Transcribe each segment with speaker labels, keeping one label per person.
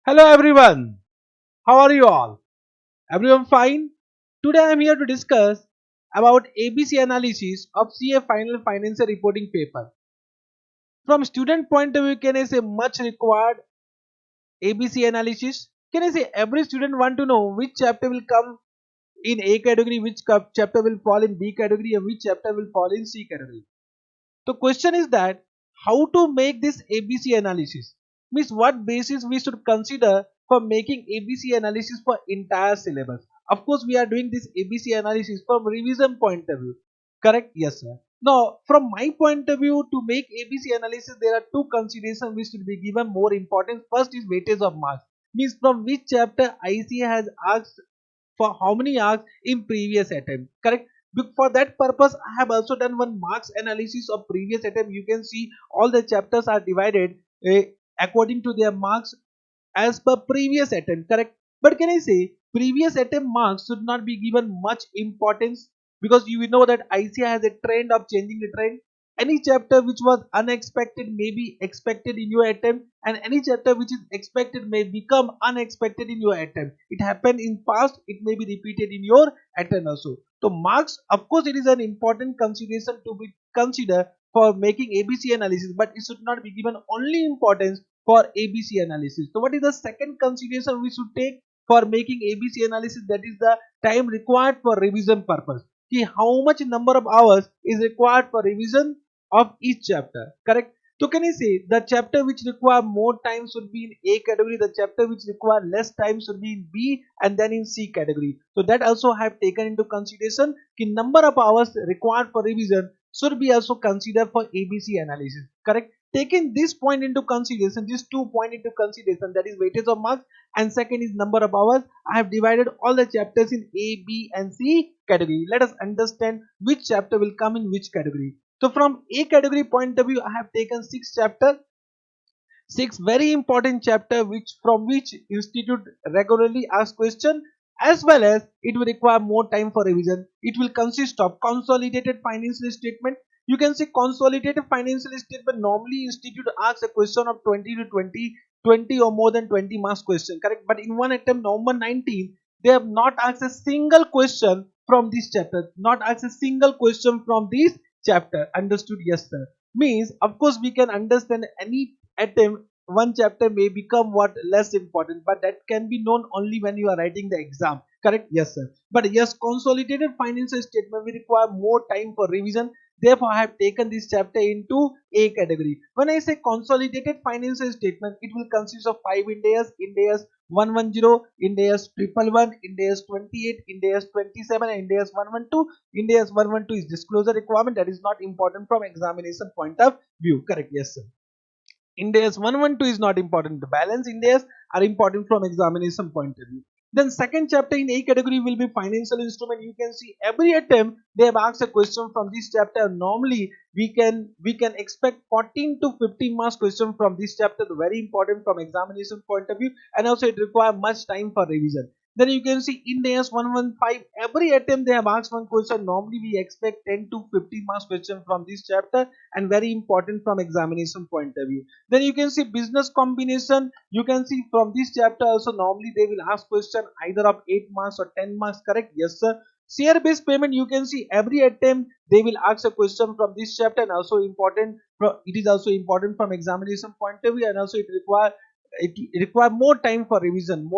Speaker 1: Hello everyone. How are you all? Everyone fine? Today I am here to discuss about ABC analysis of CA final financial reporting paper. From student point of view, can I say much required ABC analysis? Can I say every student want to know which chapter will come in A category, which chapter will fall in B category, and which chapter will fall in C category? The question is that how to make this ABC analysis, means what basis we should consider for making ABC analysis for entire syllabus. Of course, we are doing this ABC analysis from revision point of view. Correct? Yes, sir. Now, from my point of view, to make ABC analysis, there are two considerations which should be given more importance. First is weightage of marks, means from which chapter ICA has asked for how many marks in previous attempt. Correct? For that purpose, I have also done one marks analysis of previous attempt. You can see all the chapters are divided according to their marks as per previous attempt. Correct? But can I say previous attempt marks should not be given much importance, because you know that ICA has a trend of changing the trend. Any chapter which was unexpected may be expected in your attempt, and any chapter which is expected may become unexpected in your attempt. It happened in past, it may be repeated in your attempt also. So marks, of course, it is an important consideration to be considered for making ABC analysis, but it should not be given only importance for ABC analysis. So what is the second consideration we should take for making ABC analysis? That is the time required for revision purpose. See how much number of hours is required for revision of each chapter. Correct? So can I say the chapter which require more time should be in A category, the chapter which require less time should be in B, and then in C category. So that also I have taken into consideration. The number of hours required for revision should be also considered for ABC analysis. Correct? Taking this point into consideration, these 2 points into consideration, that is weightage of marks and second is number of hours, I have divided all the chapters in A, B and C category. Let us understand which chapter will come in which category. So from A category point of view, I have taken 6 chapters, 6 very important chapter which from which institute regularly ask question, as well as it will require more time for revision. It will consist of consolidated financial statement. You can see consolidated financial statement, normally institute asks a question of 20 to 20 or more than 20 marks question. Correct? But in one attempt November 19, they have not asked a single question from this chapter, not asked a single question from this chapter. Understood? Yes sir. Means of course we can understand any attempt one chapter may become what less important, but that can be known only when you are writing the exam. Correct? Yes sir. But yes, consolidated financial statement will require more time for revision. Therefore I have taken this chapter into A category. When I say consolidated financial statement, it will consist of 5 Ind AS, Ind AS 110, Ind AS 111, Ind AS 28, Ind AS 27 and Ind AS 112. Ind AS 112 is disclosure requirement, that is not important from examination point of view. Correct? Yes sir. Ind AS 112 is not important. The balance Ind AS are important from examination point of view. Then second chapter in A category will be financial instrument. You can see every attempt they have asked a question from this chapter. Normally we can expect 14 to 15 marks question from this chapter. Very important from examination point of view, and also it requires much time for revision. Then you can see Ind AS 115, every attempt they have asked one question. Normally we expect 10 to 15 marks question from this chapter, and very important from examination point of view. Then you can see business combination. You can see from this chapter also normally they will ask question either of 8 marks or 10 marks. Correct? Yes sir. Share based payment, you can see every attempt they will ask a question from this chapter, and also important, it is also important from examination point of view, and also it require more time for revision,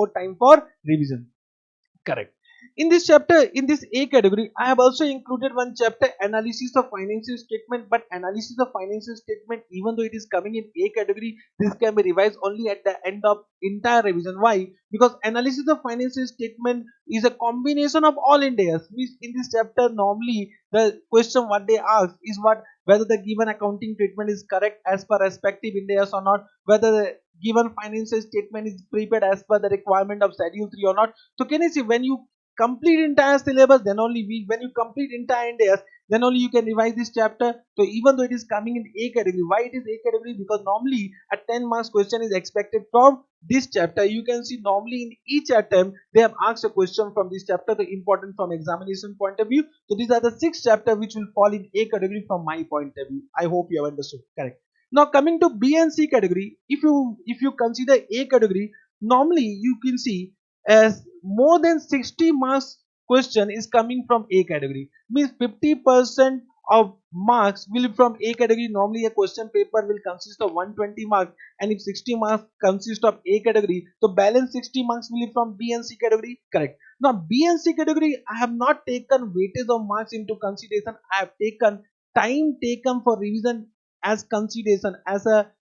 Speaker 1: Correct. In this chapter, in this A category, I have also included one chapter, analysis of financial statement. But analysis of financial statement, even though it is coming in A category, this can be revised only at the end of entire revision. Why? Because analysis of financial statement is a combination of all Ind AS. Means in this chapter, normally the question what they ask is whether the given accounting treatment is correct as per respective Ind AS or not, whether the given financial statement is prepared as per the requirement of schedule 3 or not. So can you see, when you complete entire syllabus, then only when you complete entire Ind AS, then only you can revise this chapter. So even though it is coming in A category, why it is A category? Because normally a 10 marks question is expected from this chapter. You can see normally in each attempt they have asked a question from this chapter, the important from examination point of view. So these are the 6 chapters which will fall in A category from my point of view. I hope you have understood. Correct. Now coming to B and C category, if you consider A category, normally you can see as more than 60 marks question is coming from A category, means 50% of marks will be from A category. Normally a question paper will consist of 120 marks, and if 60 marks consist of A category, so balance 60 marks will be from B and C category. Correct. Now B and C category, I have not taken weightage of marks into consideration. I have taken time taken for revision as consideration,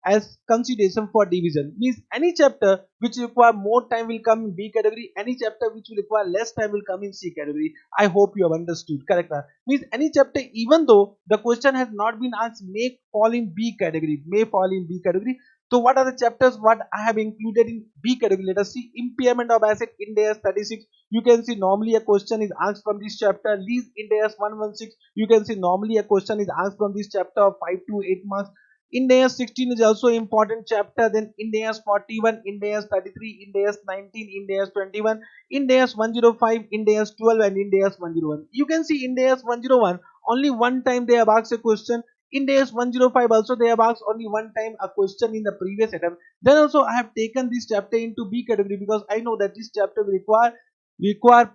Speaker 1: as consideration for division. Means any chapter which require more time will come in B category, any chapter which will require less time will come in C category. I hope you have understood. Correct. Means any chapter, even though the question has not been asked, may fall in B category, may fall in B category. So what are the chapters what I have included in B category? Let us see. Impairment of asset, IND AS 36. You can see normally a question is asked from this chapter. Lease, IND AS 116. You can see normally a question is asked from this chapter of 5 to 8 marks. IND AS 16 is also important chapter. Then IND AS 41, IND AS 33, IND AS 19, IND AS 21, IND AS 105, IND AS 12, and IND AS 101. You can see IND AS 101 only one time they have asked a question. IND AS 105 also they have asked only one time a question in the previous attempt. Then also I have taken this chapter into B category because I know that this chapter will require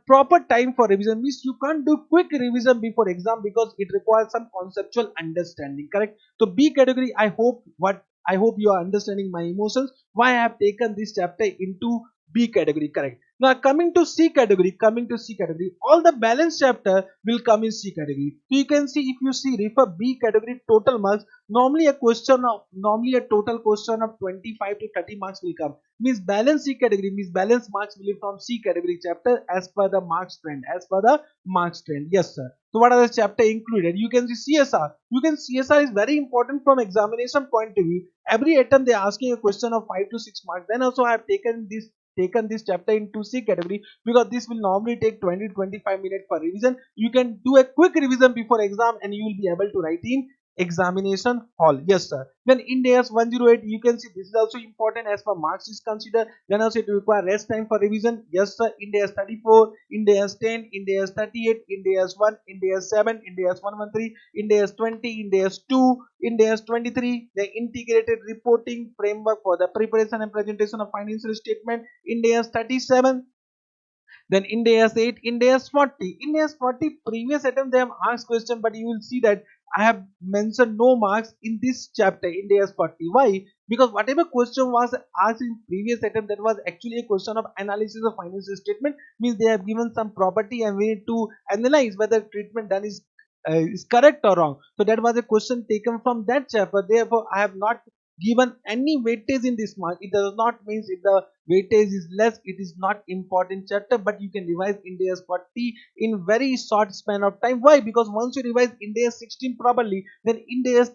Speaker 1: proper time for revision. Means you can't do quick revision before exam because it requires some conceptual understanding. Correct. So B category, I hope you are understanding my emotions, why I have taken this chapter into B category. Correct. Now coming to C category, all the balance chapter will come in C category. So you can see, if you see refer B category total marks, normally a total question of 25 to 30 marks will come. Means balance C category, means balance marks will be from C category chapter as per the marks trend, as per the marks trend. Yes sir. So what are the chapter included? You can see CSR. You can CSR is very important from examination point of view. Every attempt they are asking a question of 5 to 6 marks. Then also I have taken this chapter into C category because this will normally take 20 to 25 minutes for revision. You can do a quick revision before exam and you will be able to write in examination hall. Yes sir. Then IND AS 108, you can see this is also important as per marks is considered. Then also it will require rest time for revision. Yes sir. IND AS 34, IND AS 10, IND AS 38, IND AS 1, IND AS 7, IND AS 113, IND AS 20, IND AS 2, IND AS 23, the integrated reporting framework for the preparation and presentation of financial statement, IND AS 37. Then IND AS 8, IND AS 40. IND AS 40 previous attempt they have asked question, but you will see that I have mentioned no marks in this chapter IND AS 40. Why? Because whatever question was asked in previous attempt, that was actually a question of analysis of financial statement. Means they have given some property and we need to analyze whether treatment done is correct or wrong. So that was a question taken from that chapter. Therefore, I have not given any weightage in this mark. It does not mean if the weightage is less, it is not important chapter, but you can revise IND AS 40 in very short span of time. Why? Because once you revise IND AS 16 properly, then IND AS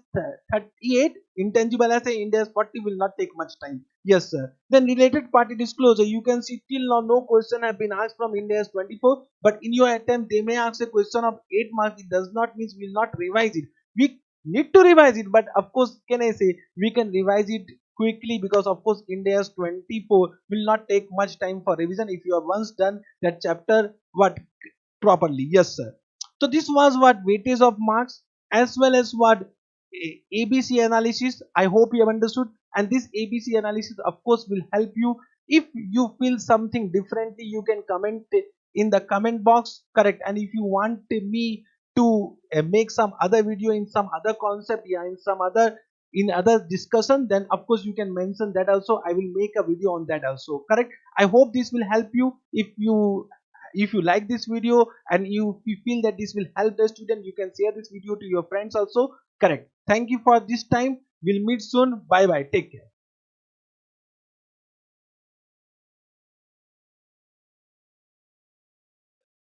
Speaker 1: 38 intangible assay, IND AS 40 will not take much time. Yes sir. Then related party disclosure, you can see till now no question have been asked from IND AS 24, but in your attempt they may ask a question of 8 marks. It does not mean we will not revise it. We need to revise it, but of course can I say we can revise it quickly, because of course IND AS 24 will not take much time for revision if you have once done that chapter what properly. Yes sir. So this was what weightage of marks as well as what ABC analysis. I hope you have understood, and this ABC analysis of course will help you. If you feel something differently, you can comment in the comment box. Correct. And if you want me to make some other video in some other concept, yeah, in other discussion, then of course you can mention that also. I will make a video on that also. Correct. I hope this will help you. If you like this video and you feel that this will help the student, you can share this video to your friends also. Correct. Thank you for this time. We'll meet soon. Bye bye. Take care.